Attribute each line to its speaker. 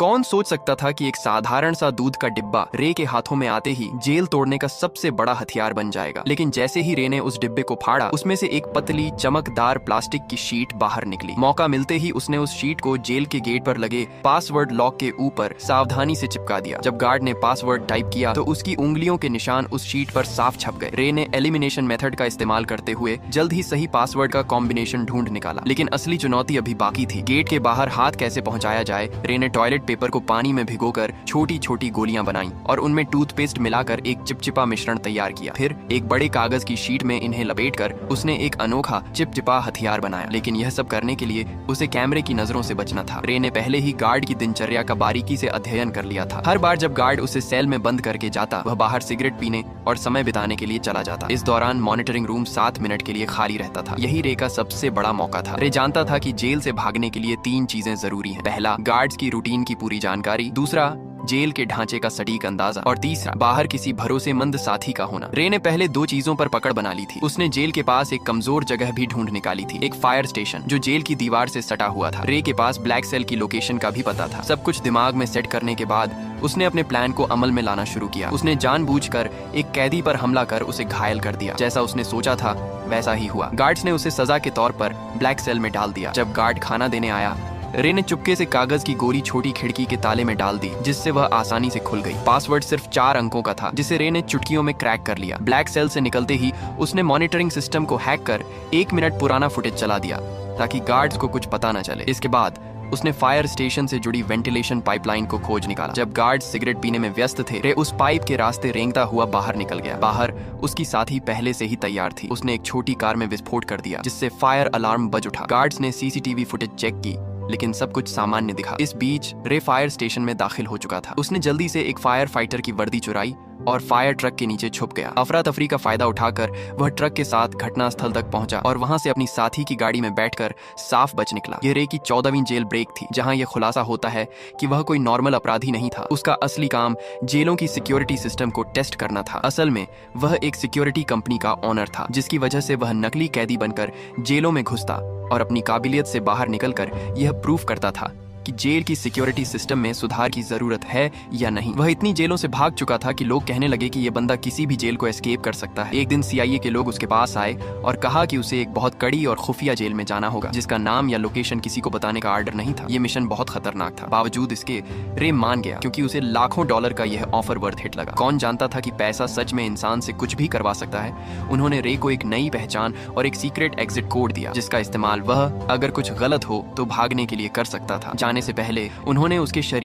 Speaker 1: कौन सोच सकता था कि एक साधारण सा दूध का डिब्बा रे के हाथों में आते ही जेल तोड़ने का सबसे बड़ा हथियार बन जाएगा। लेकिन जैसे ही रे ने उस डिब्बे को फाड़ा, उसमें से एक पतली चमकदार प्लास्टिक की शीट बाहर निकली। मौका मिलते ही उसने उस शीट को जेल के गेट पर लगे पासवर्ड लॉक के ऊपर सावधानी से चिपका दिया। जब गार्ड ने पासवर्ड टाइप किया तो उसकी उंगलियों के निशान उस शीट पर साफ छप गए। रे ने एलिमिनेशन मेथड का इस्तेमाल करते हुए जल्द ही सही पासवर्ड का कॉम्बिनेशन ढूंढ निकाला। लेकिन असली चुनौती अभी बाकी थी। गेट के बाहर हाथ कैसे पहुंचाया जाए। रे ने टॉयलेट पेपर को पानी में भिगोकर छोटी छोटी गोलियां बनाई और उनमें टूथपेस्ट मिलाकर एक चिपचिपा मिश्रण तैयार किया। फिर एक बड़े कागज की शीट में इन्हें लपेटकर उसने एक अनोखा चिपचिपा हथियार बनाया। लेकिन यह सब करने के लिए उसे कैमरे की नजरों से बचना था। रे ने पहले ही गार्ड की दिनचर्या का बारीकी से अध्ययन कर लिया था। हर बार जब गार्ड उसे सेल में बंद करके जाता, वह बाहर सिगरेट पीने और समय बिताने के लिए चला जाता। इस दौरान मॉनिटरिंग रूम 7 मिनट के लिए खाली रहता था। यही रे का सबसे बड़ा मौका था। रे जानता था कि जेल से भागने के लिए 3 चीजें जरूरी हैं। पहला, गार्ड्स की रूटीन की पूरी जानकारी। दूसरा, जेल के ढांचे का सटीक अंदाजा। और तीसरा, बाहर किसी भरोसेमंद साथी का होना। रे ने पहले 2 चीजों पर पकड़ बना ली थी। उसने जेल के पास एक कमजोर जगह भी ढूंढ निकाली थी, एक फायर स्टेशन जो जेल की दीवार से सटा हुआ था। रे के पास ब्लैक सेल की लोकेशन का भी पता था। सब कुछ दिमाग में सेट करने के बाद उसने अपने प्लान को अमल में लाना शुरू किया। उसने जानबूझकर एक कैदी पर हमला कर उसे घायल कर दिया। जैसा उसने सोचा था वैसा ही हुआ। गार्ड्स ने उसे सजा के तौर पर ब्लैक सेल में डाल दिया। जब गार्ड खाना देने आया, रे ने चुपके से कागज की गोली छोटी खिड़की के ताले में डाल दी, जिससे वह आसानी से खुल गई। पासवर्ड सिर्फ 4 अंकों का था, जिसे रे ने चुटकियों में क्रैक कर लिया। ब्लैक सेल से निकलते ही उसने मॉनिटरिंग सिस्टम को हैक कर 1 मिनट पुराना फुटेज चला दिया ताकि गार्ड्स को कुछ पता न चले। इसके बाद उसने फायर स्टेशन से जुड़ी वेंटिलेशन पाइपलाइन को खोज निकाला। जब गार्ड्स सिगरेट पीने में व्यस्त थे, रे उस पाइप के रास्ते रेंगता हुआ बाहर निकल गया। बाहर उसकी साथी पहले से ही तैयार थी। उसने एक छोटी कार में विस्फोट कर दिया, जिससे फायर अलार्म बज उठा। गार्ड्स ने सीसीटीवी फुटेज चेक की, लेकिन सब कुछ सामान्य दिखा। इस बीच रे फायर स्टेशन में दाखिल हो चुका था। उसने जल्दी से एक फायर फाइटर की वर्दी चुराई और फायर ट्रक के नीचे छुप गया। अफरा तफरी का फायदा उठाकर वह ट्रक के साथ घटनास्थल तक पहुंचा और वहां से अपनी साथी की गाड़ी में बैठकर साफ बच निकला। यह रे की 14वीं जेल ब्रेक थी, जहां यह खुलासा होता है कि वह कोई नॉर्मल अपराधी नहीं था। उसका असली काम जेलों की सिक्योरिटी सिस्टम को टेस्ट करना था। असल में वह एक सिक्योरिटी कंपनी का ओनर था, जिसकी वजह से वह नकली कैदी बनकर जेलों में घुसता और अपनी काबिलियत से बाहर निकलकर यह प्रूफ करता था कि जेल की सिक्योरिटी सिस्टम में सुधार की जरूरत है या नहीं। वह इतनी जेलों से भाग चुका था कि लोग कहने लगे कि यह बंदा किसी भी जेल को एस्केप कर सकता है। एक दिन सीआईए के लोग उसके पास आए और कहा कि उसे एक बहुत कड़ी और खुफिया जेल में जाना होगा, जिसका नाम या लोकेशन किसी को बताने का आर्डर नहीं था। यह मिशन बहुत खतरनाक था। बावजूद इसके रे मान गया, क्योंकि उसे लाखों डॉलर का यह ऑफर वर्थ हिट लगा। कौन जानता था कि पैसा सच में इंसान से कुछ भी करवा सकता है। उन्होंने रे को एक नई पहचान और एक सीक्रेट एग्जिट कोड दिया, जिसका इस्तेमाल वह अगर कुछ गलत हो तो भागने के लिए कर सकता था। जाने से पहले उन्होंने उसके शरीर